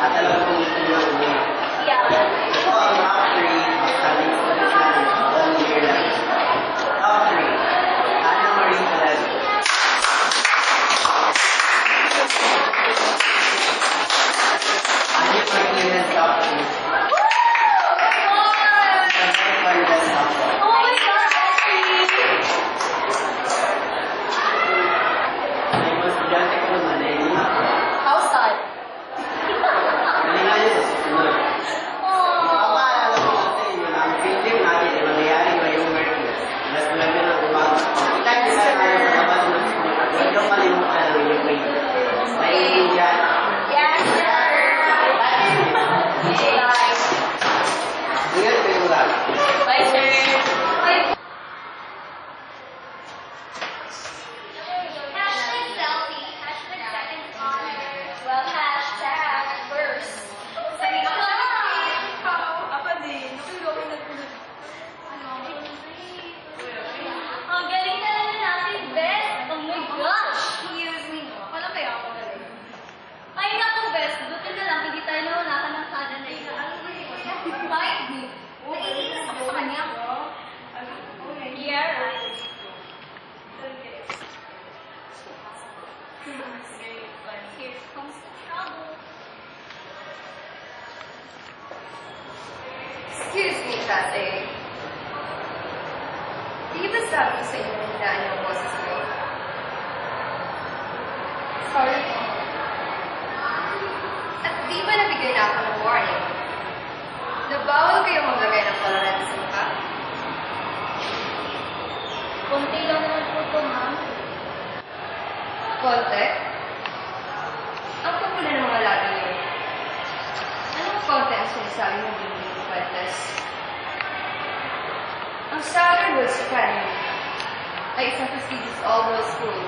At alam ko gusto niyo ang uwi. Ito ang top 3 sabi ko natin all year lang. Top 3. Ana Marie Caleb. Anya Martinez top 3. Excuse me, Tate. Di ba sabi sa inyo na ang boses ko? Sorry po. At di ba nabigay na ako ng warning? Na bawal kayo maglagay ng tolerance sa mukha? Konti lang naman po ito, ma'am. Konti? Ang pagmula ng mga lagi yun. Anong konti ang sinasabi mo din dito, Fuentes? Ang Southernwood Academy ay isang prestigious all-girls school.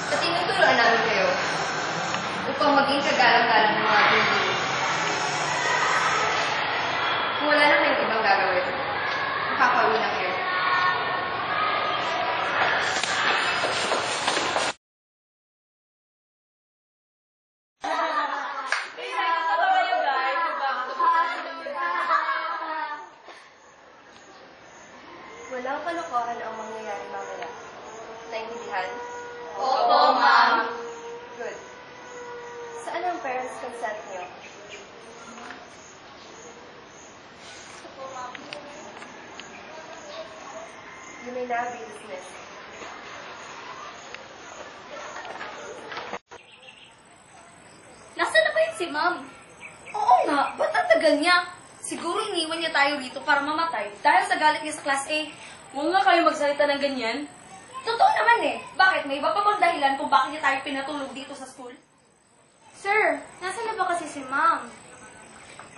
At tinuturuan namin kayo upang maging kagalang-galang ng mga pinili. Kung wala na kayong ibang gagawin, makakauwi na kayo. Walang kalokohan ang mangyayari mamaya. Naintindihan? Opo, ma'am. Good. Saan ang parents' consent niyo? Opo, ma'am. You may now be dismissed. Nasaan na ba yun si ma'am? Oo nga, ba't ang tagal niya? Siguro iniwan niya tayo rito para mamatay dahil sa galit niya sa Class A. Huwag nga kayo magsalita ng ganyan. Totoo naman eh. Bakit? May iba pa bang dahilan kung bakit niya tayo pinatulog dito sa school? Sir, nasaan na ba kasi si ma'am?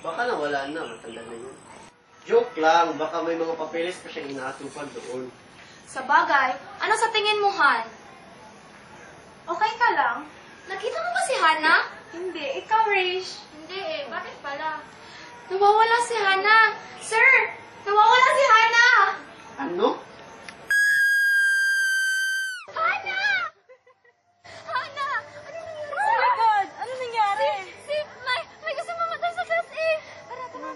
Baka nawala na, matanda na yun. Joke lang, baka may mga papeles pa siyang inaatupag doon. Sa bagay, ano sa tingin mo, Han? Okay ka lang? Nakita mo ba si Hana? Hindi. Ikaw, Raish? Hindi eh. Bakit pala? Nawawala si Hana! Sir! Nawawala si Hana! Ano? Hana! Hana! Ano nangyari? Oh my God! Ano nangyari? May gusto mamatay sa Class A! Tara, tara.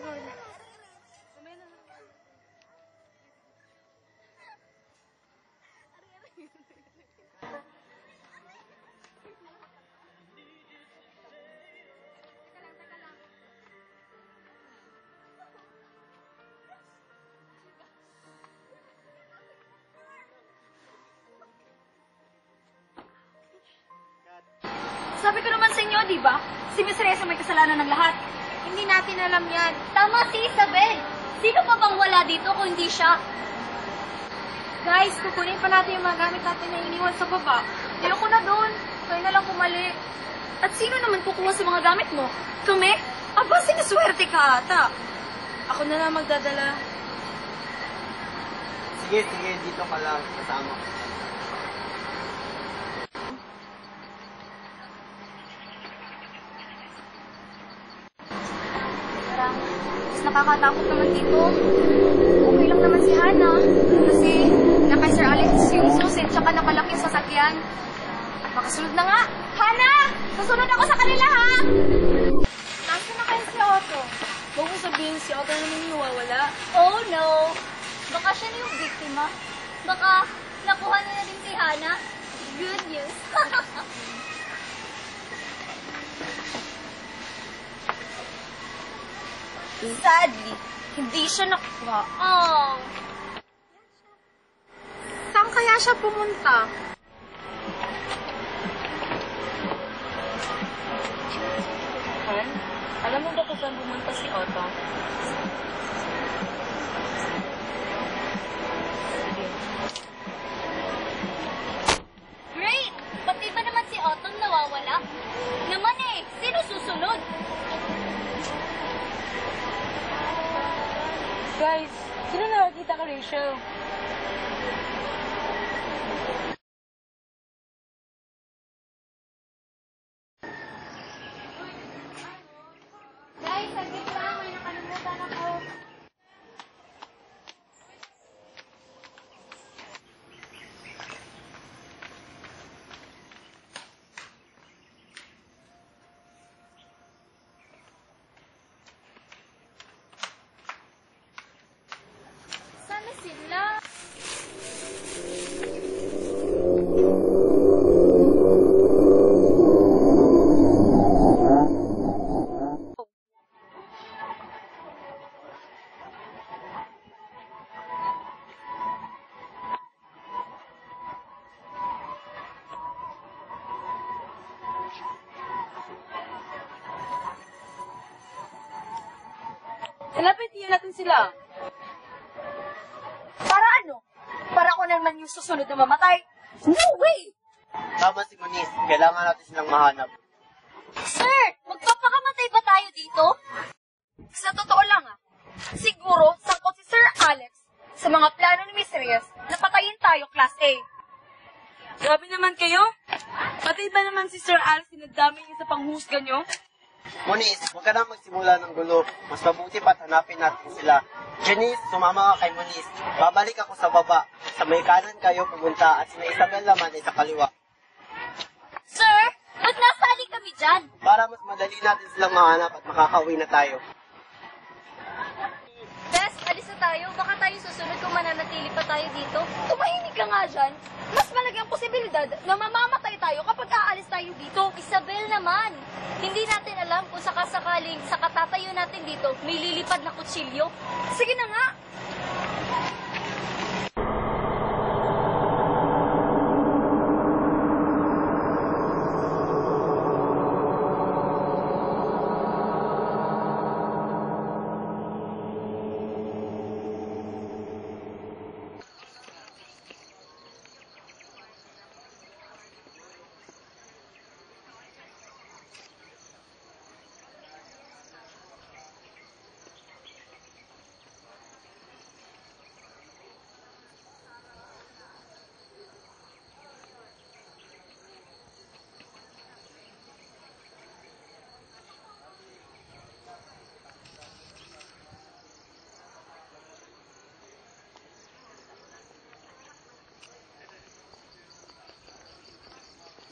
Sabi ko naman sa inyo, di ba? Si Miss Reza may kasalanan ng lahat. Hindi natin alam yan. Tama si Isabel. Sino pa bang wala dito kung hindi siya? Guys, kukunin pa natin yung mga gamit natin na iniwan sa baba. Ayoko na doon. Kayo na lang pumali. At sino naman kukuha sa mga gamit mo? Kami? Aba, sinaswerte ka ata. Ako na lang magdadala. Sige, dito ka lang. Kasama ko. Mas nakakatakot naman dito. Okay lang naman si Hana. Kasi nakay Sir Alex yung susit tsaka nakalaki sa sasakyan. Makasunod na nga. Hana! Susunod ako sa kanila, ha? Fatima. Baka nakuha na din si Hana. Good news. Sadly, hindi siya nakuha. Oh. Saan kaya siya pumunta? Han, alam mo ba kung saan pumunta si Otto? Great! Pati ba naman si Otong nawawala? Naman eh, sino susunod? Guys, sino nakakita ka, Rachel? Guys, saglit lang. May nakalimutan ako. Sana sila. Lapitin natin sila. Para ano? Para ako naman yung susunod na mamatay? No way! Tama si Moniz, kailangan natin silang mahanap. Sir, magpapakamatay ba tayo dito? Sa totoo lang siguro sangkot si Sir Alex sa mga plano ni Miss Reyes na patayin tayo, Class A. Grabe naman kayo. Pati ba naman si Sir Alex sinadami niya sa panghusga niyo? Moniz, huwag ka na magsimula ng gulo. Mas mabuti pa't hanapin natin sila. Janice, sumama ka kay Moniz. Babalik ako sa baba. Sa may kanan kayo pumunta at sina Isabel naman ay sa kaliwa. Sir, ba't nasali kami dyan? Para mas madali natin silang mahanap at makakauwi na tayo. Bes, alis na tayo. Baka tayo susunod kung mananatili pa tayo dito. Tumahimik ka nga dyan. Mas malaki ang posibilidad na mamamatay tayo kapag aalis tayo dito. Isabel naman, hindi natin alam kung sakasakaling sa katatayo natin dito may lilipad na kutsilyo. Sige na nga.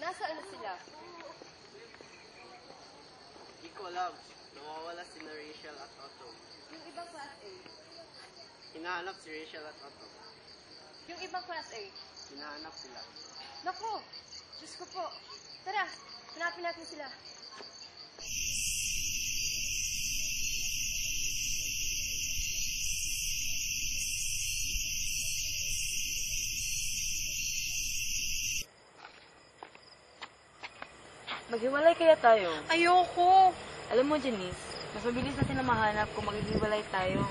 Nasaan na sila? Hindi ko alam. Nawawala si Rachel at Otto. Yung ibang Class A. Hinahanap si Rachel at Otto. Yung ibang Class A. Hinahanap sila. Naku! Diyos ko po. Tara, hanapin natin sila. Maghiwalay kaya tayo? Ayoko. Alam mo, Janice, mas mabilis natin na mahanap kung maghihiwalay tayo.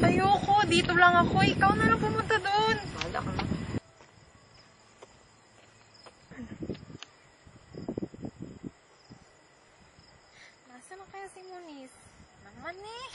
Ayoko. Dito lang ako. Ikaw na lang pumunta doon. Bahala ka na. Nasaan na kaya si Moniz? Naman eh.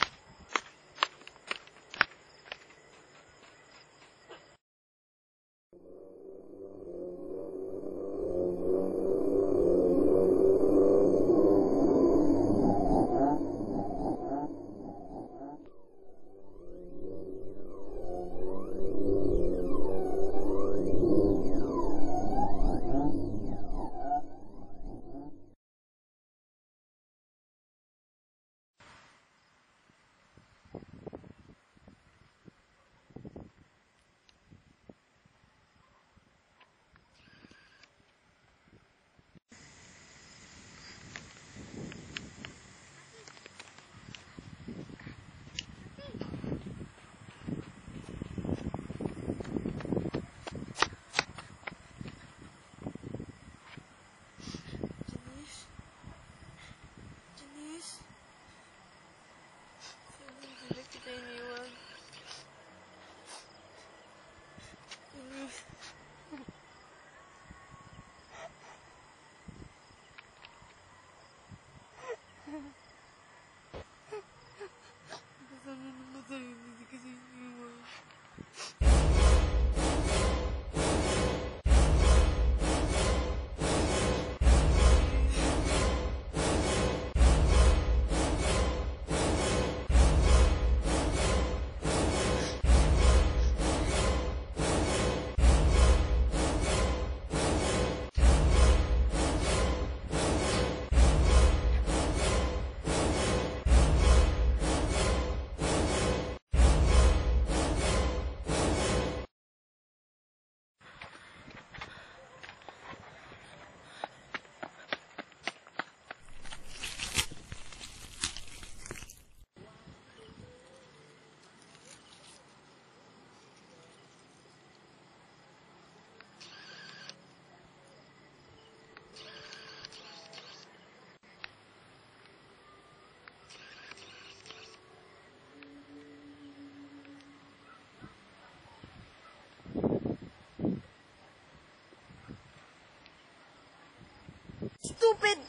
stupid!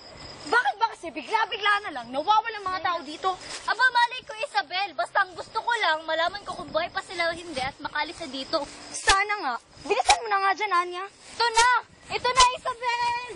Bakit ba kasi bigla-bigla na lang nawawalan mga tao dito? Aba, malay ko, Isabel. Basta ang gusto ko lang, malaman ko kung buhay pa sila o hindi at makalis na dito. Sana nga. Bilisan mo na nga dyan, Anya. Ito na! Ito na, Isabel!